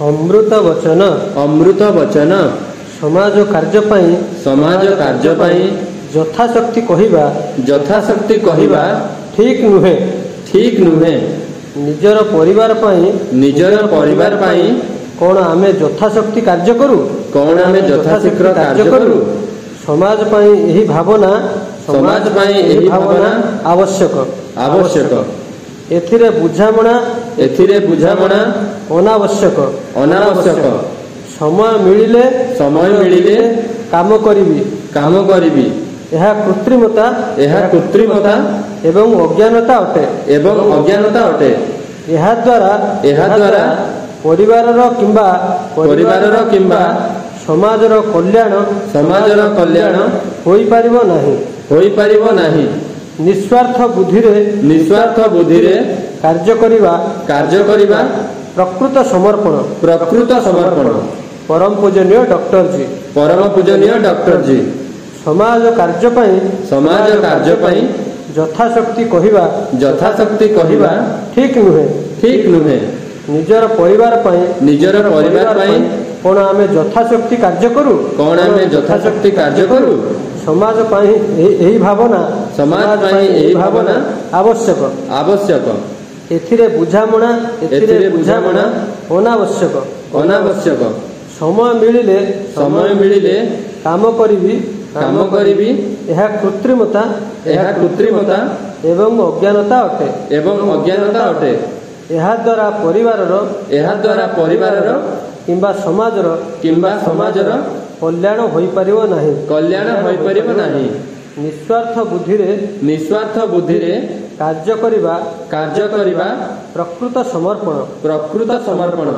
अमृत वचन अमृत वचन समाज कार्य यथाशक्ति कहवा ठीक नुहे निजर परिवार कौन आमे यथाशक्ति कार्य करू समाज यही भावना आवश्यक एथिरे बुझामणा अनावश्यक समय मिलिले काम करिबी यह कृत्रिमता एवं अज्ञानता अटे यह द्वारा परिवारर किंबा समाजर कल्याण होई परिबो नाही निस्वार्थ बुद्धिरे कार्य करिबा प्रकृत समर्पण परम पूजनीय डॉक्टर जी समाज कार्य यथाशक्ति कहवा ठीक नुहे निजर परिवार कौन आमे यथाशक्ति कार्य करू समाज यही भावना आवश्यक एथिरे बुझामणा अनावश्यक समय मिलिले काम करिबी यह कृत्रिमता एवं अज्ञानता अटे यह द्वारा परिवारर किंबा समाजर कल्याण होई परिबो नाही निस्वार्थ बुद्धिरे कार्य करिबा प्रकृत समर्पण